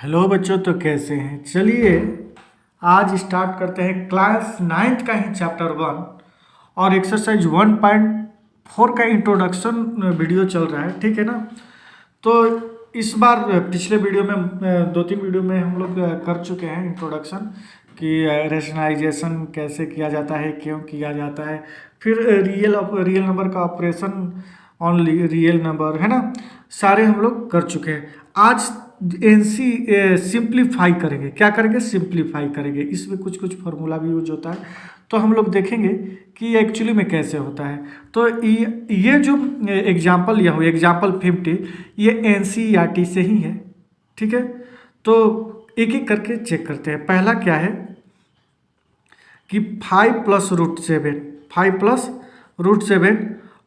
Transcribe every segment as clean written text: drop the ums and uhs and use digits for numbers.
Hello बच्चों, तो कैसे हैं। चलिए आज स्टार्ट करते हैं क्लास 9th का ही चैप्टर 1 और एक्सरसाइज 1.4 का इंट्रोडक्शन वीडियो चल रहा है, ठीक है ना। तो इस बार पिछले वीडियो में दो तीन वीडियो में हम लोग कर चुके हैं इंट्रोडक्शन कि रेशनलाइजेशन कैसे किया जाता है, क्यों किया जाता है, फिर रियल नंबर का ऑपरेशन ऑन रियल नंबर, है ना। सारे हम लोग कर चुके हैं। आज एनसी सिंप्लीफाई करेंगे। क्या करेंगे? सिंप्लीफाई करेंगे। इसमें कुछ कुछ फार्मूला भी यूज होता है, तो हम लोग देखेंगे कि एक्चुअली में कैसे होता है। तो ये जो एग्जाम्पल लिया हुआ एग्जाम्पल 50 ये एनसीईआरटी से ही है, ठीक है। तो एक एक करके चेक करते हैं। पहला क्या है कि 5 + √7, 5 + √7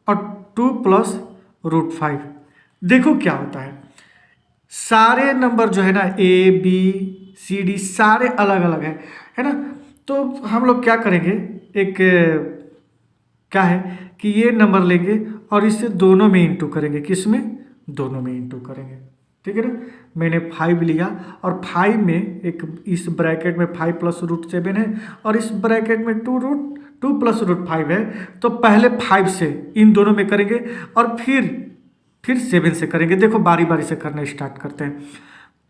और 2 + √5। देखो क्या होता है, सारे नंबर जो है ना ए बी सी डी सारे अलग अलग है ना। तो हम लोग क्या करेंगे, एक क्या है कि ये नंबर लेंगे और इससे दोनों में इंटू करेंगे। किस में? दोनों में इंटू करेंगे, ठीक है ना। मैंने 5 लिया और 5 में एक इस ब्रैकेट में 5 + √7 है और इस ब्रैकेट में 2 + √5 है। तो पहले 5 से इन दोनों में करेंगे और फिर 7 से करेंगे। देखो बारी बारी से करना स्टार्ट करते हैं।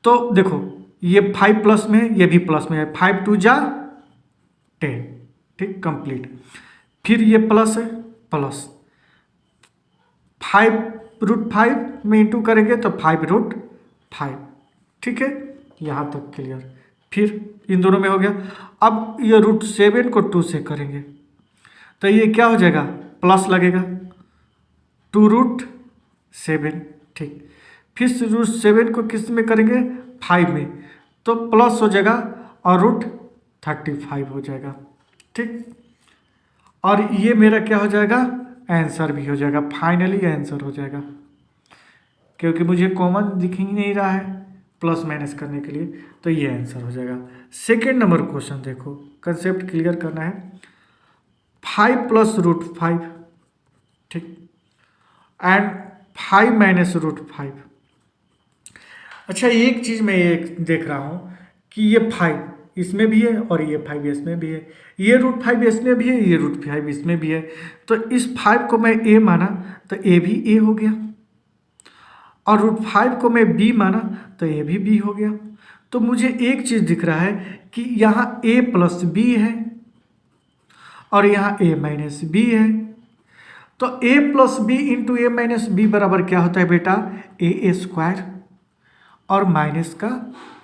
तो देखो ये 5 प्लस में है, ये भी प्लस में है। 5 × 2 = 10, ठीक, कंप्लीट। फिर ये प्लस है, प्लस 5 √5 में इंटू करेंगे तो 5 √5, ठीक है। यहाँ तक क्लियर। फिर इन दोनों में हो गया। अब ये √7 को 2 से करेंगे तो ये क्या हो जाएगा, प्लस लगेगा 2 √7, ठीक। फिर √7 को किस में करेंगे? 5 में, तो प्लस हो जाएगा और √35 हो जाएगा, ठीक। और ये मेरा क्या हो जाएगा, आंसर भी हो जाएगा। फाइनली आंसर हो जाएगा, क्योंकि मुझे कॉमन दिख ही नहीं रहा है प्लस माइनस करने के लिए, तो ये आंसर हो जाएगा। सेकेंड नंबर क्वेश्चन देखो, कंसेप्ट क्लियर करना है। 5 + √5, ठीक, एंड 5 - √5। अच्छा, एक चीज़ मैं ये देख रहा हूँ कि ये 5 इसमें भी है और ये 5 इसमें भी है, ये √5 इसमें भी है, ये √5 इसमें भी है। तो इस 5 को मैं a माना तो a भी a हो गया, और √5 को मैं b माना तो a भी b हो गया। तो मुझे एक चीज़ दिख रहा है कि यहाँ a + b है और यहाँ a - b है। तो a + b × a - b बराबर क्या होता है बेटा, a² और माइनस का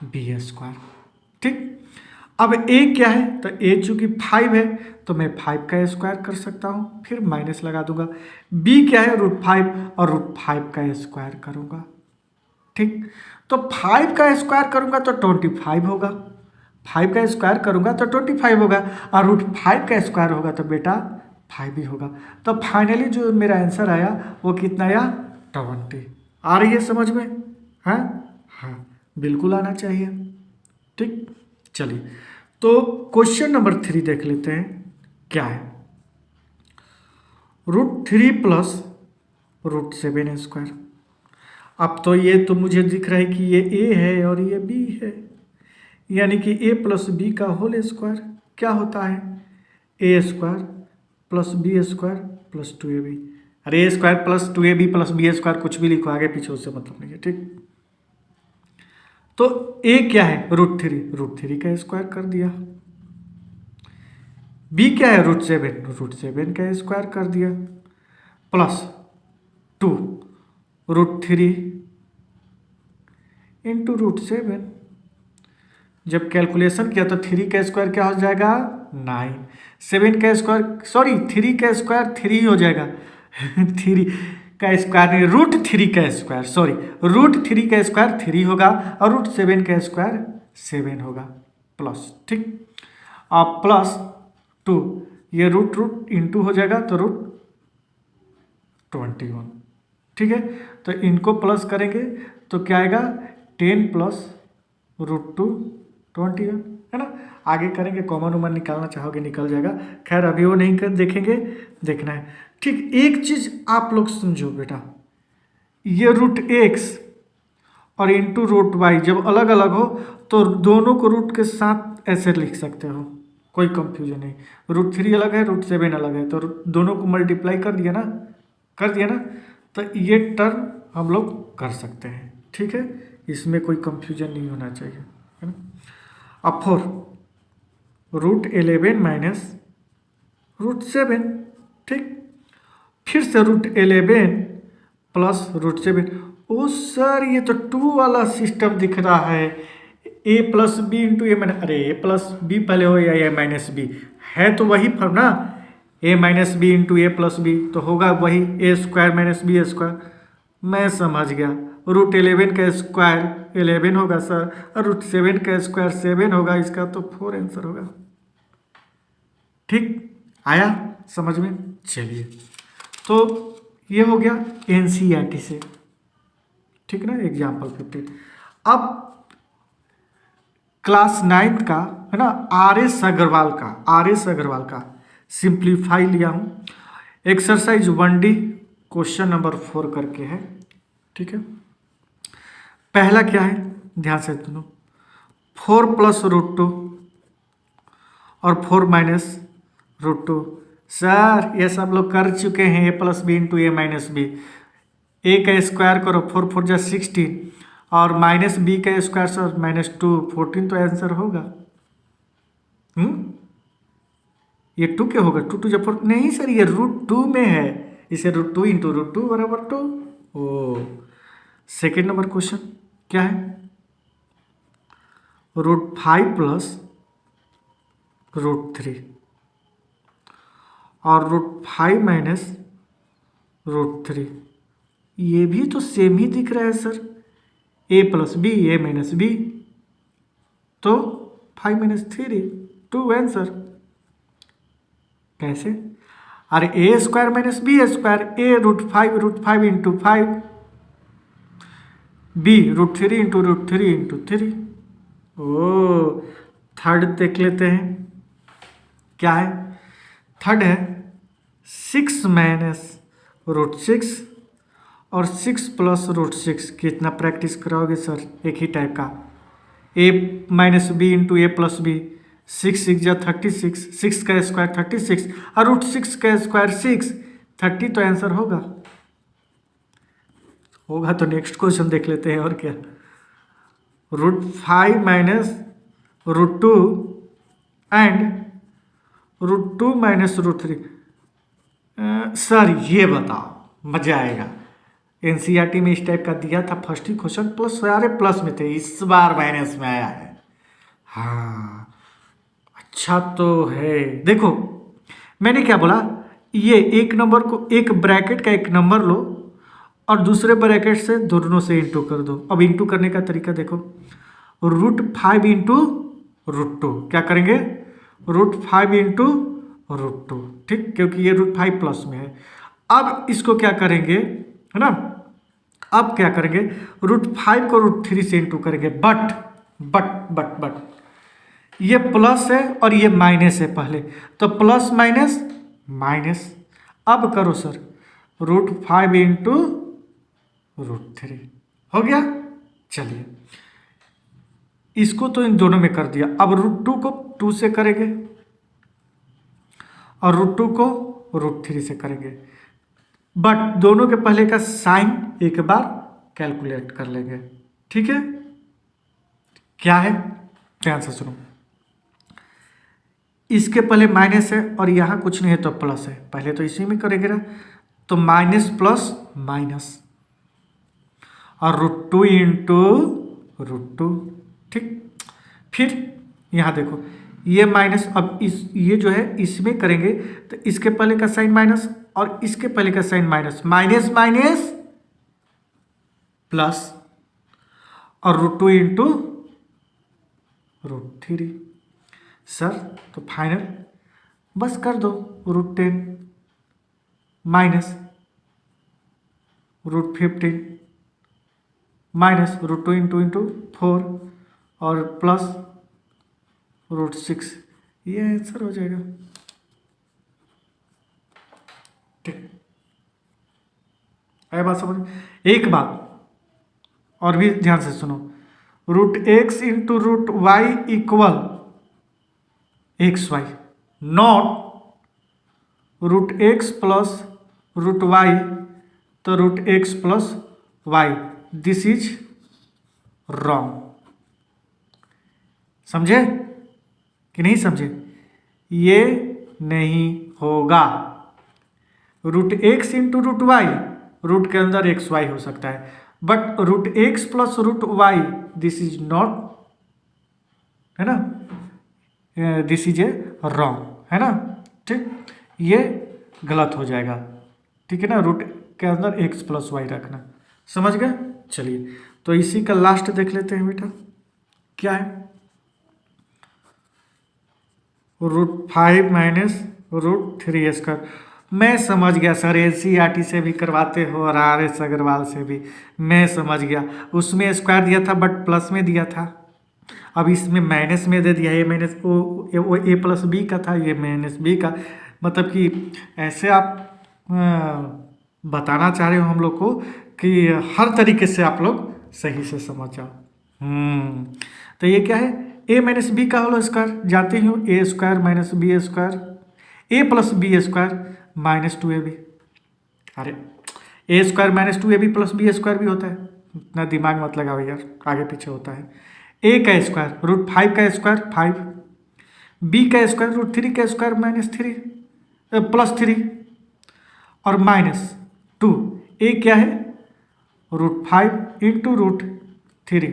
b², ठीक। अब a क्या है, तो a चूंकि 5 है तो मैं 5 का स्क्वायर कर सकता हूँ, फिर माइनस लगा दूंगा। b क्या है, √5 और √5 का स्क्वायर करूंगा, ठीक। तो 5 का स्क्वायर करूंगा तो 25 होगा, 5 का स्क्वायर करूंगा तो 25 होगा, और √5 का स्क्वायर होगा तो बेटा 5 ही होगा। तो फाइनली जो मेरा आंसर आया वो कितना आया, 20। आ रही है समझ में? हाँ हाँ, बिल्कुल आना चाहिए, ठीक। चलिए तो क्वेश्चन नंबर 3 देख लेते हैं क्या है। √3 + √7²। अब तो ये तो मुझे दिख रहा है कि ये a है और ये b है, यानी कि a + b का होल स्क्वायर क्या होता है, a² + b² + 2ab। अरे a² + 2ab + b² कुछ भी लिखो, आगे पीछे उससे मतलब नहीं है, ठीक। तो a क्या है, √3 का स्क्वायर कर दिया। b क्या है, √7 का स्क्वायर कर दिया, प्लस 2 √3 × √7। जब कैलकुलेशन किया तो 3 का स्क्वायर क्या हो जाएगा, 9। 7 का स्क्वायर, सॉरी 3 का स्क्वायर 3 हो जाएगा 3 का स्क्वायर नहीं, √3 का स्क्वायर, सॉरी √3 का स्क्वायर 3 होगा और √7 का स्क्वायर 7 होगा, प्लस, ठीक। अब प्लस 2, ये रूट इंटू हो जाएगा तो √21, ठीक है। तो इनको प्लस करेंगे तो क्या आएगा, 10 + √2 21, है ना। आगे करेंगे, कॉमन उमन निकालना चाहोगे निकल जाएगा, खैर अभी वो नहीं कर देखेंगे, देखना है, ठीक। एक चीज आप लोग समझो बेटा, ये √x और इंटू रूट वाई जब अलग अलग हो तो दोनों को रूट के साथ ऐसे लिख सकते हो, कोई कंफ्यूजन नहीं। √3 अलग है, √7 अलग है, तो दोनों को मल्टीप्लाई कर दिया ना, तो ये टर्म हम लोग कर सकते हैं, ठीक है। इसमें कोई कंफ्यूजन नहीं होना चाहिए, है ना। अब 4 √11 माइनस √7, ठीक। फिर से √11 प्लस √7। ओ सर ये तो 2 वाला सिस्टम दिख रहा है, a plus B into A minus, अरे a प्लस बी पहले हो या a माइनस बी, है तो वही फॉर्म ना, a minus b into a plus b, तो होगा वही a square minus B square. मैं समझ गया, √11 का स्क्वायर 11 होगा सर, और √7 का स्क्वायर 7 होगा, इसका तो 4 आंसर होगा। ठीक, आया समझ में। चलिए, तो ये हो गया एनसीईआरटी से, ठीक ना, एग्जाम्पल 15। अब क्लास 9 का है ना, आर.एस. अग्रवाल का सिंप्लीफाई लिया हूँ। एक्सरसाइज 1D क्वेश्चन नंबर 4 करके है, ठीक है। पहला क्या है, ध्यान से सुनो, 4 प्लस √2 और 4 माइनस √2। सर ये सब लोग कर चुके हैं, a plus B into A minus B, A का स्क्वायर करो, 4 4 जा 16, और माइनस बी का स्क्वायर सर -2 14, तो आंसर होगा। ये 2 क्या होगा, 2 2 जा 4, नहीं सर ये √2 में है, इसे √2 इंटू √2 बराबर 2। ओ, सेकेंड नंबर क्वेश्चन क्या है, √5 प्लस √3 और √5 माइनस √3, ये भी तो सेम ही दिख रहा है sir, a plus b, a minus b, तो 5 माइनस 3 2 आंसर। कैसे, अरे a square minus B square, a √5 into 5, b √3 into √3 into 3। Oh, third देख लेते हैं क्या है। थर्ड है 6 माइनस √6 और 6 प्लस √6। कितना प्रैक्टिस कराओगे सर, एक ही टाइप का, a minus b into a plus b, 6 6 जा 36, 6 का स्क्वायर 36 और √6 का स्क्वायर 6, 30 तो आंसर होगा। तो नेक्स्ट क्वेश्चन देख लेते हैं, और क्या, √5 माइनस √2 एंड √2 माइनस √3। सर ये बताओ, मजा आएगा। एनसीईआरटी में इस टाइप का दिया था फर्स्ट ही क्वेश्चन, प्लस सारे प्लस में थे, इस बार माइनस में आया है। हाँ अच्छा तो है, देखो मैंने क्या बोला, ये एक नंबर को, एक ब्रैकेट का एक नंबर लो और दूसरे ब्रैकेट से दोनों से इंटू कर दो। अब इंटू करने का तरीका देखो, √5 इंटू √2, क्या करेंगे, √5 इंटू √2, ठीक, क्योंकि ये √5 प्लस में है। अब इसको क्या करेंगे, है ना, अब क्या करेंगे, √5 को √3 से इंटू करेंगे, बट ये प्लस है और ये माइनस है पहले, तो प्लस माइनस माइनस। अब करो सर, √5 इंटू √3 हो गया। चलिए, इसको तो इन दोनों में कर दिया, अब √2 को 2 से करेंगे और √2 को √3 से करेंगे, बट दोनों के पहले का साइन एक बार कैलकुलेट कर लेंगे, ठीक है। क्या है, ध्यान से सुनो, इसके पहले माइनस है और यहाँ कुछ नहीं है तो प्लस है, पहले तो इसी में करेंगे ना, तो माइनस प्लस माइनस और √2 इंटू √2, ठीक। फिर यहाँ देखो ये माइनस, अब इस ये जो है इसमें करेंगे तो इसके पहले का साइन माइनस और इसके पहले का sign minus, minus minus plus और √2 इंटू √3। सर तो फाइनल बस कर दो, √10 माइनस √15 माइनस √2 इंटू 4 और प्लस √6, ये आंसर हो जाएगा, ठीक है। बात समझ, एक बात और भी ध्यान से सुनो, root X into root Y equal X Y, not root X plus root Y तो root X plus Y, this is wrong. समझे कि नहीं समझे? ये नहीं होगा। Root X into root Y, root के अंदर एक्स वाई हो सकता है, but root X plus root Y this is not, है ना, दिस इज ए रॉन्ग, है ना। ठीक, ये गलत हो जाएगा, ठीक है ना। रूट के अंदर एक्स प्लस वाई रखना, समझ गए? चलिए, तो इसी का लास्ट देख लेते हैं बेटा, क्या है? Root 5 minus root 3 square. मैं समझ गया सर, NCERT से भी करवाते हो और RS अग्रवाल से भी, मैं समझ गया। उसमें स्क्वायर दिया था बट प्लस में दिया था, अब इसमें माइनस में दे दिया। ये माइनस वो ए प्लस बी का था, ये माइनस बी का, मतलब कि ऐसे आप बताना चाह रहे हो हम लोग को कि हर तरीके से आप लोग सही से समझ जाओ। तो ये क्या है? ए माइनस बी का होल स्क्वायर, जानते ही हो, A square minus B square, A plus B square minus 2ab। अरे A square minus 2ab plus B square भी होता है, इतना दिमाग मत लगाओ यार, आगे पीछे होता है। ए का स्क्वायर रूट 5 का स्क्वायर 5, बी का स्क्वायर रूट 3 का स्क्वायर माइनस 3 प्लस 3 और माइनस 2। ए क्या है? रूट 5 इंटू रूट 3,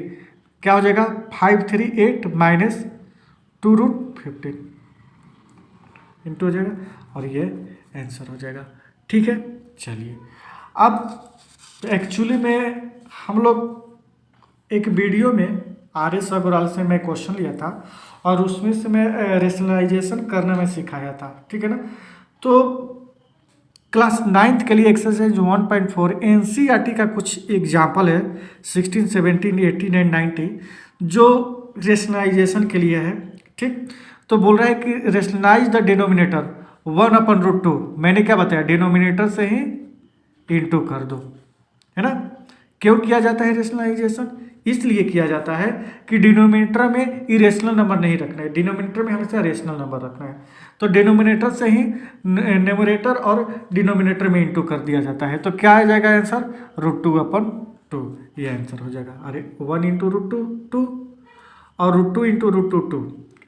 क्या हो जाएगा? 5 3 8 माइनस 2 रूट 15 इंटू हो जाएगा, और ये आंसर हो जाएगा। ठीक है, चलिए। अब एक्चुअली में हम लोग एक वीडियो में RS अग्रवाल से मैं क्वेश्चन लिया था और उसमें से मैं रेशनलाइजेशन करना मैं सिखाया था, ठीक है ना। तो क्लास 9th के लिए एक्सरसाइज 1.4 NCERT का कुछ एग्जाम्पल है 16, 17, 18 एंड 19 जो रेशनलाइजेशन के लिए है। ठीक, तो बोल रहा है कि रेशनलाइज द डिनोमिनेटर 1/√2। मैंने क्या बताया? डिनोमिनेटर से ही इंटू कर दो, है ना। क्यों किया जाता है रेशनलाइजेशन? इसलिए किया जाता है कि डिनोमिनेटर में इरेशनल नंबर नहीं रखना है, डिनोमिनेटर में हमेशा रेशनल नंबर रखना है। तो डिनोमिनेटर से ही न्यूमरेटर और डिनोमिनेटर में इंटू कर दिया जाता है। तो क्या आ जाएगा आंसर? √2/2, ये आंसर हो जाएगा। अरे 1 इंटू √2 2 और √2 इंटू √2 2।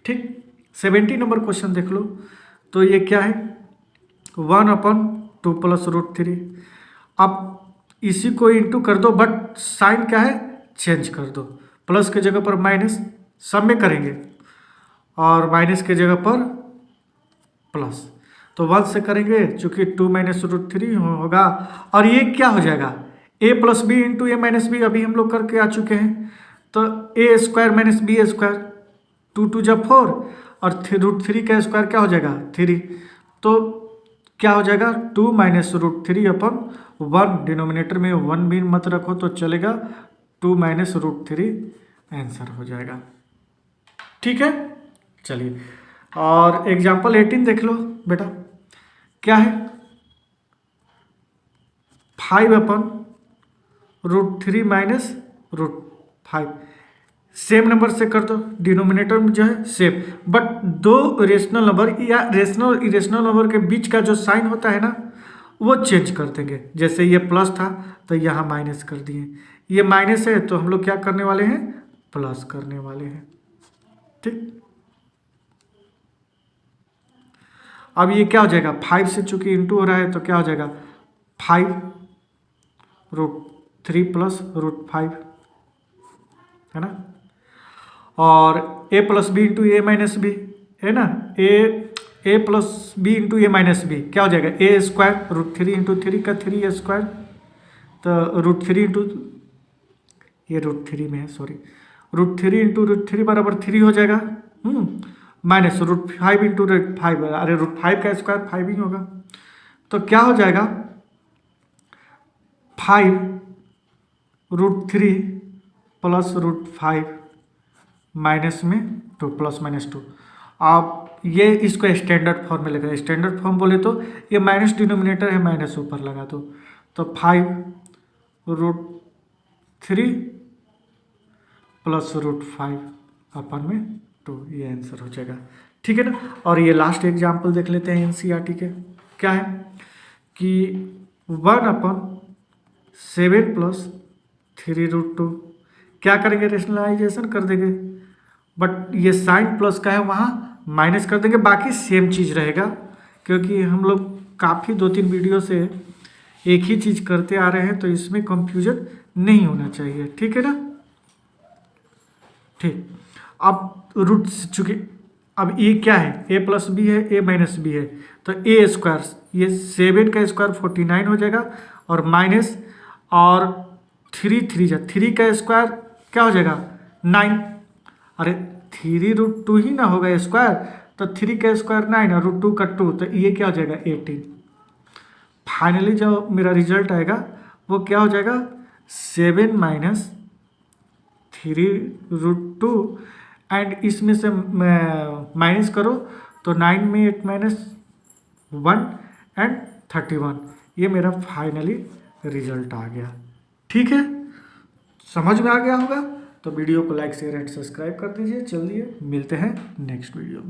ठीक, 70 नंबर क्वेश्चन देख लो। तो ये क्या है? 1/2 प्लस √3। अब इसी को इंटू कर दो, बट साइन क्या है? चेंज कर दो, प्लस के जगह पर माइनस, सब में करेंगे, और माइनस के जगह पर प्लस। तो 1 से करेंगे, चूंकि 2 माइनस √3 होगा, और ये क्या हो जाएगा? a plus B into A minus b, अभी हम लोग करके आ चुके हैं। तो a square minus B square, 2 2 जा 4, और √3 का स्क्वायर क्या हो जाएगा? 3। तो क्या हो जाएगा? 2 माइनस √3/1, डिनोमिनेटर में 1 भी मत रखो तो चलेगा, 2 माइनस √3 आंसर हो जाएगा। ठीक है, चलिए। और एग्जाम्पल 18 देख लो बेटा, क्या है? 5/√3 माइनस √5। सेम नंबर से कर दो, डिनोमिनेटर में जो है सेम, बट दो रेशनल नंबर या रेशनल इरेशनल नंबर के बीच का जो साइन होता है ना, वो चेंज कर देंगे। जैसे ये प्लस था तो यहाँ माइनस कर दिए, ये माइनस है तो हम लोग क्या करने वाले हैं? प्लस करने वाले हैं। ठीक, अब ये क्या हो जाएगा? 5 से चूंकि इंटू हो रहा है तो क्या हो जाएगा? 5√3 प्लस √5, है ना। और a plus B into A minus b, है ना। A plus B into A minus b क्या हो जाएगा? ए स्क्वायर √3 इंटू 3 का 3 स्क्वायर, तो √3 इंटू, ये √3 में है सॉरी, √3 इंटू √3 बराबर 3 हो जाएगा, माइनस √5 इंटू √5, अरे √5 का स्क्वायर 5 ही होगा। तो क्या हो जाएगा? 5√3 प्लस √5 माइनस में 2 प्लस माइनस 2। आप ये इसको स्टैंडर्ड फॉर्म में लगा, स्टैंडर्ड फॉर्म बोले तो ये माइनस डिनोमिनेटर है, माइनस ऊपर लगा दो, तो 5√3 प्लस रूट 5 अपन में 2, ये आंसर हो जाएगा। ठीक है ना। और ये लास्ट एग्जाम्पल देख लेते हैं एनसीईआरटी के। क्या है कि 1/7 प्लस 3√2 क्या करेंगे, रेशनलाइजेशन कर देंगे, बट ये साइन प्लस का है वहाँ माइनस कर देंगे, बाकी सेम चीज़ रहेगा, क्योंकि हम लोग काफ़ी 2-3 वीडियो से एक ही चीज़ करते आ रहे हैं, तो इसमें कंफ्यूजन नहीं होना चाहिए। ठीक है ना। ठीक, अब रूट चूँकि अब ये क्या है, ए प्लस बी है, ए माइनस बी है, तो ए स्क्वायर, ये 7 का स्क्वायर 49 हो जाएगा, और माइनस और 3 का स्क्वायर क्या हो जाएगा 9। अरे 3√2 ही ना होगा स्क्वायर, तो 3 का स्क्वायर 9 और √2 का 2, तो ये क्या हो जाएगा 18। फाइनली जो मेरा रिजल्ट आएगा वो क्या हो जाएगा 7 माइनस 3√2, एंड इसमें से माइनस करो तो 9 में 8 माइनस 1 एंड 31, ये मेरा फाइनली रिजल्ट आ गया। ठीक है, समझ में आ गया होगा। तो वीडियो को लाइक शेयर एंड सब्सक्राइब कर दीजिए। चलिए मिलते हैं नेक्स्ट वीडियो में।